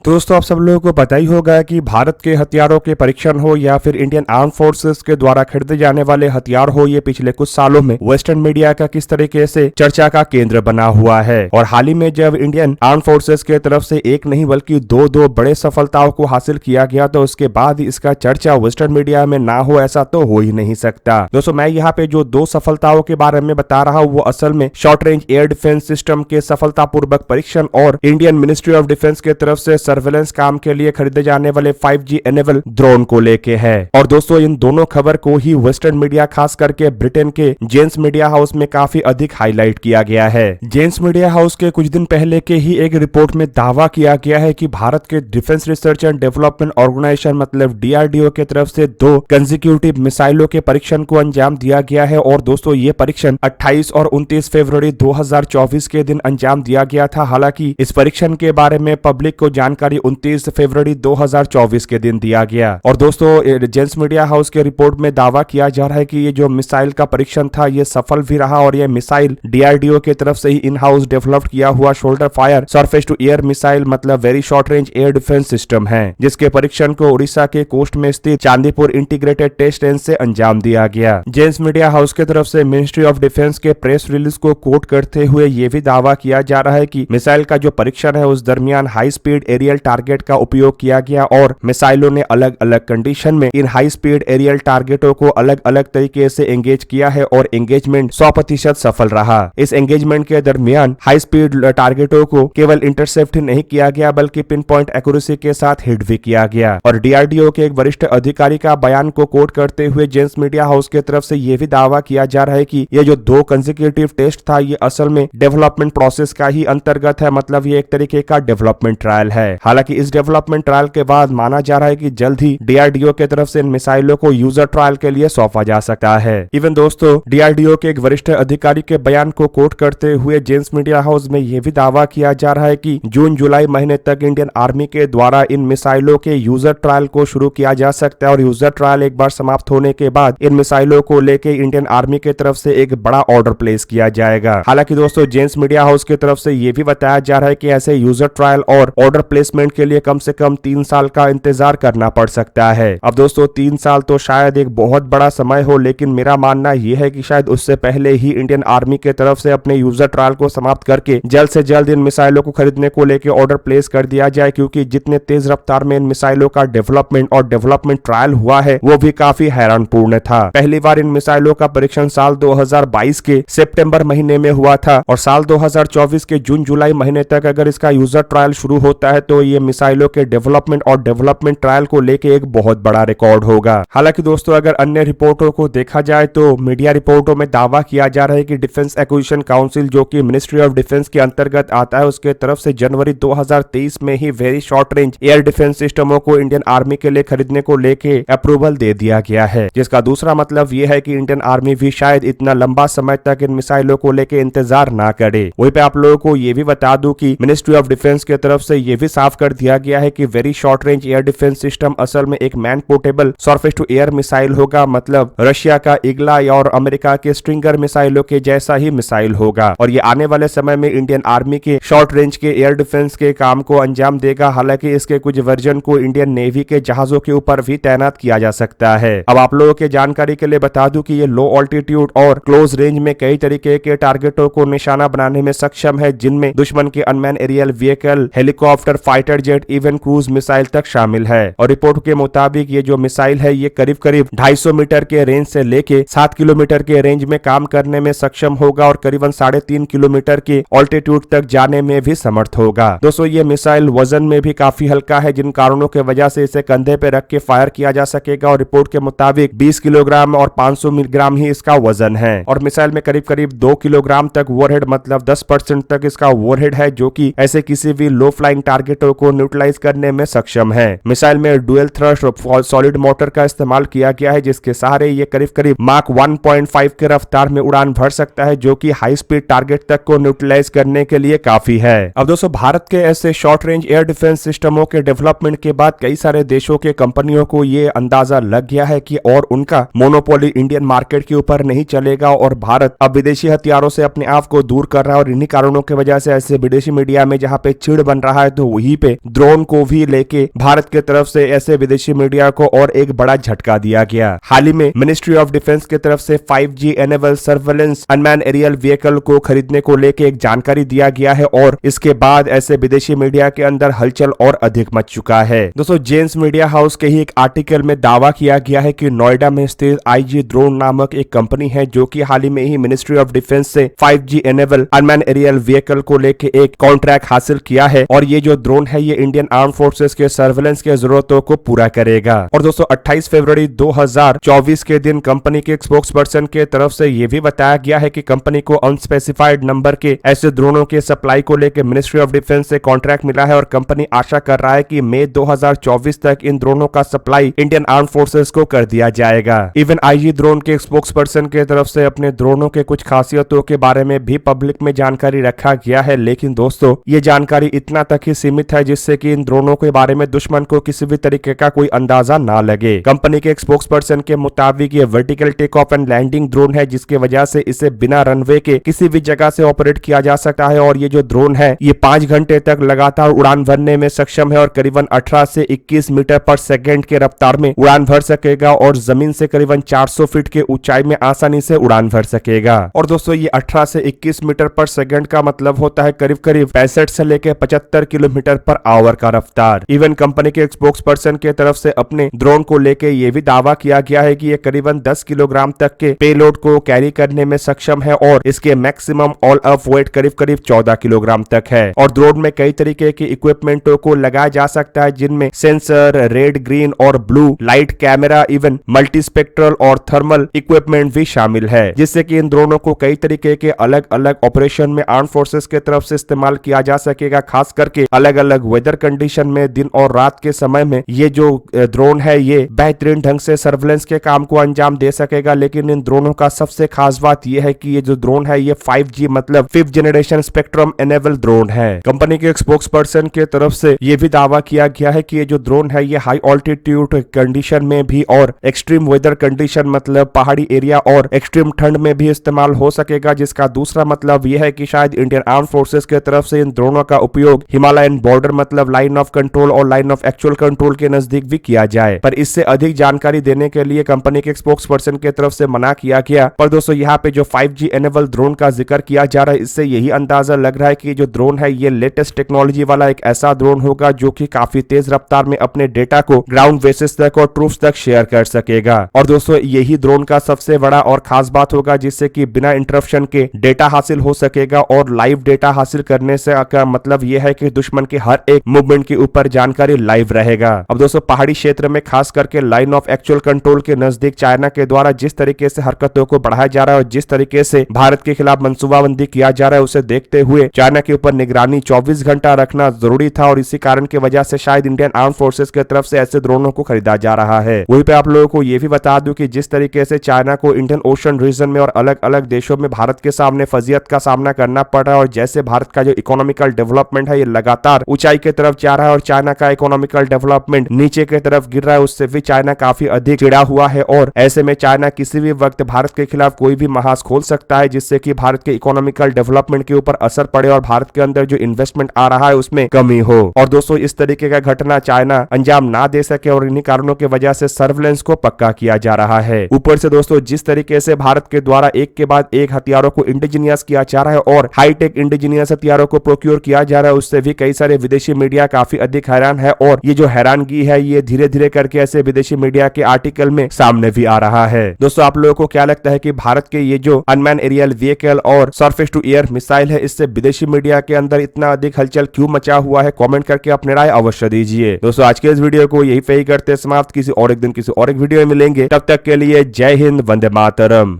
तो दोस्तों आप सब लोगों को पता ही होगा कि भारत के हथियारों के परीक्षण हो या फिर इंडियन आर्म फोर्सेस के द्वारा खरीदे जाने वाले हथियार हो, ये पिछले कुछ सालों में वेस्टर्न मीडिया का किस तरीके से चर्चा का केंद्र बना हुआ है। और हाल ही में जब इंडियन आर्म फोर्सेस के तरफ से एक नहीं बल्कि दो बड़े सफलताओं को हासिल किया गया, तो उसके बाद इसका चर्चा वेस्टर्न मीडिया में ना हो ऐसा तो हो ही नहीं सकता। दोस्तों मैं यहाँ पे जो दो सफलताओं के बारे में बता रहा हूँ वो असल में short range air defence system के सफलतापूर्वक परीक्षण और इंडियन मिनिस्ट्री ऑफ डिफेंस के तरफ से सर्वेलेंस काम के लिए खरीदे जाने वाले 5G एनेबल ड्रोन को लेके है। और दोस्तों इन दोनों खबर को ही वेस्टर्न मीडिया खास करके ब्रिटेन के जेन्स मीडिया हाउस में काफी अधिक हाईलाइट किया गया है। जेन्स मीडिया हाउस के कुछ दिन पहले के ही एक रिपोर्ट में दावा किया गया है कि भारत के defence research and development organisation मतलब DRDO के तरफ से 2 कंसेक्यूटिव मिसाइलों के परीक्षण को अंजाम दिया गया है। और दोस्तों ये परीक्षण 28 और 29 फरवरी 2024 के दिन अंजाम दिया गया था। हालांकि इस परीक्षण के बारे में पब्लिक को जानकारी 29 फरवरी 2024 के दिन दिया गया। और दोस्तों जेन्स मीडिया हाउस के रिपोर्ट में दावा किया जा रहा है कि ये जो मिसाइल का परीक्षण था ये सफल भी रहा और ये मिसाइल DRDO के तरफ से ही इन हाउस डेवलप किया हुआ shoulder fire surface to air missile मतलब very short range air defence system है, जिसके परीक्षण को उड़ीसा के कोस्ट में स्थित चांदीपुर इंटीग्रेटेड टेस्ट रेंज से अंजाम दिया गया। जेन्स मीडिया हाउस के तरफ से मिनिस्ट्री ऑफ डिफेंस के प्रेस रिलीज को कोट करते हुए ये भी दावा किया जा रहा है कि मिसाइल का जो परीक्षण है उस दरमियान हाई स्पीड एरियल टारगेट का उपयोग किया गया और मिसाइलों ने अलग अलग कंडीशन में इन हाई स्पीड एरियल टारगेटों को अलग अलग तरीके से एंगेज किया है और एंगेजमेंट 100% सफल रहा। इस एंगेजमेंट के दरमियान हाई स्पीड टारगेटों को केवल इंटरसेप्ट नहीं किया गया बल्कि पिन पॉइंट एक्यूरेसी के साथ हिट भी किया गया। और DRDO के एक वरिष्ठ अधिकारी का बयान को कोट करते हुए जेन्स मीडिया हाउस के तरफ से यह भी दावा किया जा रहा है कि ये जो 2 कंसेक्यूटिव टेस्ट था ये असल में डेवलपमेंट प्रोसेस का ही अंतर्गत है, मतलब ये एक तरीके का डेवलपमेंट ट्रायल है। हालांकि इस डेवलपमेंट ट्रायल के बाद माना जा रहा है कि जल्द ही DRDO के तरफ से इन मिसाइलों को यूजर ट्रायल के लिए सौंपा जा सकता है। इवन दोस्तों DRDO के एक वरिष्ठ अधिकारी के बयान को कोट करते हुए जेन्स मीडिया हाउस में यह भी दावा किया जा रहा है कि जून जुलाई महीने तक इंडियन आर्मी के द्वारा इन मिसाइलों के यूजर ट्रायल को शुरू किया जा सकता है और यूजर ट्रायल एक बार समाप्त होने के बाद इन मिसाइलों को लेके इंडियन आर्मी के तरफ से एक बड़ा ऑर्डर प्लेस किया जाएगा। हालांकि दोस्तों जेन्स मीडिया हाउस की तरफ से यह भी बताया जा रहा है कि ऐसे यूजर ट्रायल और ऑर्डर प्लेसमेंट के लिए कम से कम 3 साल का इंतजार करना पड़ सकता है। अब दोस्तों 3 साल तो शायद एक बहुत बड़ा समय हो, लेकिन मेरा मानना यह है कि शायद उससे पहले ही इंडियन आर्मी के तरफ से अपने यूजर ट्रायल को समाप्त करके जल्द से जल्द इन मिसाइलों को खरीदने को लेकर ऑर्डर प्लेस कर दिया जाए, क्योंकि जितने तेज रफ्तार में इन मिसाइलों का डेवलपमेंट और डेवलपमेंट ट्रायल हुआ है वो भी काफी हैरानपूर्ण था। पहली बार इन मिसाइलों का परीक्षण साल 2022 के सितंबर महीने में हुआ था और साल 2024 के जून जुलाई महीने तक अगर इसका यूजर ट्रायल शुरू होता है तो ये मिसाइलों के डेवलपमेंट और डेवलपमेंट ट्रायल को लेके एक बहुत बड़ा रिकॉर्ड होगा। हालांकि दोस्तों अगर अन्य रिपोर्टों को देखा जाए तो मीडिया रिपोर्टों में दावा किया जा रहा है कि डिफेंस एक्विजिशन काउंसिल जो कि मिनिस्ट्री ऑफ डिफेंस के अंतर्गत आता है उसके तरफ से जनवरी 2023 में ही very short range air defence सिस्टमों को इंडियन आर्मी के लिए खरीदने को लेके अप्रूवल दे दिया गया है, जिसका दूसरा मतलब यह है कि इंडियन आर्मी भी शायद इतना लंबा समय तक इन मिसाइलों को लेके इंतजार ना करे। वहीं पे आप लोगों को ये भी बता दूं कि मिनिस्ट्री ऑफ डिफेंस के तरफ से ये भी साफ कर दिया गया है कि very short range air defence system असल में एक man portable surface to air missile होगा, मतलब रशिया का इग्ला और अमेरिका के स्ट्रिंगर मिसाइलों के जैसा ही मिसाइल होगा और ये आने वाले समय में इंडियन आर्मी के शॉर्ट रेंज के एयर डिफेंस के काम को अंजाम देगा। हालांकि इसके कुछ वर्जन को इंडियन नेवी के जहाजों के ऊपर भी तैनात किया जा सकता है। अब आप लोगों के जानकारी के लिए बता दूं कि ये लो ऑल्टीट्यूड और क्लोज रेंज में कई तरीके के टारगेटों को निशाना बनाने में सक्षम है, जिनमें दुश्मन के unmanned aerial vehicle, helicopter, fighter jet, even cruise missile तक शामिल है। और रिपोर्ट के मुताबिक ये जो मिसाइल है ये करीब करीब 250 मीटर के रेंज से लेके 7 किलोमीटर के रेंज में काम करने में सक्षम होगा और करीबन 3.5 किलोमीटर के ऑल्टीट्यूड तक जाने में भी समर्थ होगा। दोस्तों ये मिसाइल वजन में भी काफी हल्का है, जिन कारणों के वजह से इसे कंधे पे रख के फायर किया जा सकेगा और रिपोर्ट के मुताबिक 20 किलोग्राम और 500 मिलीग्राम ही इसका वजन है और मिसाइल में करीब करीब 2 किलोग्राम तक वॉरहेड मतलब 10% तक इसका वॉरहेड है, जो कि ऐसे किसी भी लो फ्लाइंग टारगेटों को न्यूट्रलाइज करने में सक्षम है। मिसाइल में डुअल थ्रस्ट सॉलिड मोटर का इस्तेमाल किया गया है, जिसके सहारे ये करीब करीब माक 1.5 के रफ्तार में उड़ान भर सकता है, जो कि हाई स्पीड टारगेट तक को न्यूट्रलाइज करने के लिए काफी है। अब दोस्तों भारत के ऐसे शॉर्ट रेंज एयर डिफेंस सिस्टमों के डेवलपमेंट के बाद कई सारे देशों के कंपनियों को ये अंदाजा लग गया है कि और उनका मोनोपोली इंडियन मार्केट के ऊपर नहीं चलेगा और भारत अब विदेशी हथियारों से अपने आप को दूर कर रहा है और इन्हीं कारणों की वजह से ऐसे विदेशी मीडिया में जहां पे चिड़ बन रहा है तो वही वहीं पे ड्रोन को भी लेके भारत के तरफ से ऐसे विदेशी मीडिया को और एक बड़ा झटका दिया गया। हाल ही में मिनिस्ट्री ऑफ डिफेंस की तरफ से 5G enable surveillance unmanned aerial vehicle को खरीदने को लेके एक जानकारी दिया गया है और इसके बाद ऐसे विदेशी मीडिया के अंदर हलचल और अधिक मच चुका है। दोस्तों जेम्स मीडिया हाउस के ही एक आर्टिकल में दावा किया गया है कि नोएडा में स्थित IG ड्रोन नामक एक कंपनी है जो कि हाल ही में ही मिनिस्ट्री ऑफ डिफेंस से 5G enable unmanned aerial vehicle को लेके एक कॉन्ट्रैक्ट हासिल किया है और ये जो ड्रोन है ये इंडियन आर्म फोर्सेस के सर्वेलेंस के जरूरतों को पूरा करेगा। और दोस्तों 28 फरवरी 2024 के दिन कंपनी के स्पोक्स पर्सन के तरफ से ये भी बताया गया है कि कंपनी को अनस्पेसिफाइड नंबर के ऐसे ड्रोनों के सप्लाई को लेकर मिनिस्ट्री ऑफ डिफेंस से कॉन्ट्रैक्ट मिला है और कंपनी आशा कर रहा है कि मई 2024 तक इन ड्रोनों का सप्लाई इंडियन आर्म फोर्सेस को कर दिया जाएगा। इवन IG ड्रोन के स्पोक्स पर्सन के तरफ से अपने ड्रोनों के कुछ खासियतों के बारे में भी पब्लिक में जानकारी रखा गया है, लेकिन दोस्तों ये जानकारी इतना तक ही सीमित है जिससे कि इन ड्रोनों के बारे में दुश्मन को किसी भी तरीके का कोई अंदाजा ना लगे। कंपनी के स्पोक्स पर्सन के मुताबिक ये vertical take off and landing drone है जिसकी वजह से इसे बिना रनवे के किसी भी जगह से ऑपरेट किया जा सकता है और ये जो ड्रोन है ये 5 घंटे तक लगातार उड़ान भरने में सक्षम है और करीबन 18 से 21 मीटर पर सेकेंड के रफ्तार में उड़ान भर सकेगा और जमीन से करीबन 400 फीट के ऊंचाई में आसानी से उड़ान भर सकेगा। और दोस्तों ये 18 से 21 मीटर पर सेकेंड का मतलब होता है करीब करीब 65 से लेकर 75 किलोमीटर पर आवर का रफ्तार। इवन कंपनी के स्पोक्स पर्सन के तरफ से अपने ड्रोन को लेके ये भी दावा किया गया है कि ये करीबन 10 किलोग्राम तक के पेलोड को कैरी करने में सक्षम है और इसके मैक्सिमम ऑल अप वेट करीब करीब 14 किलोग्राम तक है। और ड्रोन में कई तरीके के इक्विपमेंटों को लगाया जा सकता है जिनमें सेंसर, रेड, ग्रीन और blue light, camera, even multispectral और थर्मल इक्विपमेंट भी शामिल है, जिससे कि इन ड्रोनों को कई तरीके के अलग अलग ऑपरेशन में आर्म फोर्सेस के तरफ से इस्तेमाल किया जा सकेगा। खास करके अलग अलग वेदर कंडीशन में दिन और रात के समय में ये जो ड्रोन है ये बेहतरीन ढंग से सर्वेलेंस के काम को अंजाम दे सकेगा। लेकिन इन ड्रोनों का सबसे खास बात यह है कि ये जो ड्रोन है ये 5G मतलब 5th generation spectrum enable drone है। कंपनी के स्पोक्स पर्सन के तरफ से ये भी दावा किया गया है कि ये जो ड्रोन है ये हाई ऑल्टीट्यूड कंडीशन में भी और एक्सट्रीम वेदर कंडीशन मतलब पहाड़ी एरिया और एक्सट्रीम ठंड में भी इस्तेमाल हो सकेगा, जिसका दूसरा मतलब यह है कि शायद इंडियन आर्म फोर्सेस के तरफ से इन ड्रोनों का उपयोग हिमालयन बॉर्डर मतलब लाइन ऑफ कंट्रोल और लाइन ऑफ एक्चुअल कंट्रोल के नजदीक भी किया जाए। पर इससे अधिक जानकारी देने के लिए कंपनी के स्पोक्स पर्सन के तरफ से मना किया गया। पर दोस्तों यहाँ पे जो 5G एनेबल ड्रोन का जिक्र किया जा रहा है इससे यही अंदाजा लग रहा है कि जो ड्रोन है ये लेटेस्ट टेक्नोलॉजी वाला एक ऐसा ड्रोन होगा जो कि काफी तेज रफ्तार में अपने डेटा को ग्राउंड बेसिस तक और ट्रूप्स तक शेयर कर सकेगा। और दोस्तों यही ड्रोन का सबसे बड़ा और खास बात होगा जिससे कि बिना इंटरप्शन के डेटा हासिल हो सकेगा और लाइव डेटा हासिल करने से का मतलब यह है कि दुश्मन के हर एक मूवमेंट के ऊपर जानकारी लाइव रहेगा। अब दोस्तों पहाड़ी क्षेत्र में खास करके लाइन ऑफ एक्चुअल कंट्रोल के नजदीक चाइना के द्वारा जिस तरीके से हरकतों को बढ़ाया जा रहा है और जिस तरीके से भारत के खिलाफ मंसूबाबंदी किया जा रहा है उसे देखते हुए चाइना के ऊपर निगरानी 24 घंटा रखना जरूरी था और इसी कारण की वजह से शायद इंडियन आर्म फोर्सेस की तरफ से ऐसे ड्रोनों को खरीदा जा रहा है। वहीं पे आप लोगों को यह भी बता दूं कि जिस तरीके से चाइना को इंडियन ओशन रीजन में और अलग अलग देशों में भारत के सामने फजीयत का सामना करना पड़ रहा है और जैसे भारत का जो इकोनॉमिकल डेवलपमेंट है ये लगातार ऊंचाई की तरफ जा रहा है और चाइना का इकोनॉमिकल डेवलपमेंट नीचे की तरफ गिर रहा है, उससे भी चाइना काफी अधिक चिढ़ा हुआ है और ऐसे में चाइना किसी भी वक्त भारत के खिलाफ कोई भी महाज खोल सकता है जिससे कि भारत के इकोनॉमिकल डेवलपमेंट के ऊपर असर पड़े और भारत के अंदर जो इन्वेस्टमेंट आ रहा है उसमें कमी हो। और दोस्तों इस तरीके का घटना चाइना अंजाम ना दे सके और इन्हीं कारणों की वजह से सर्वेलेंस को पक्का किया जा रहा है। ऊपर से दोस्तों जिस तरीके से भारत के द्वारा एक के बाद एक हथियारों को इंडिजीनियस किया जा रहा है और हाईटेक इंडिजीनियस हथियारों को प्रोक्योर किया जा रहा है उससे भी कई सारे विदेशी मीडिया काफी अधिक हैरान है और ये जो हैरानगी है ये धीरे धीरे करके ऐसे विदेशी मीडिया के आर्टिकल में सामने भी आ रहा है। दोस्तों आप लोगों को क्या लगता है कि भारत के ये जो अनमैन एरियल व्हीकल और सरफेस टू एयर मिसाइल है इससे विदेशी मीडिया के अंदर इतना अधिक हलचल क्यों मचा हुआ है? कमेंट करके अपने राय अवश्य दीजिए। दोस्तों आज के इस वीडियो को यही पे ही करते समाप्त, किसी और एक दिन किसी और एक वीडियो में मिलेंगे, तब तक के लिए जय हिंद, वंदे मातरम।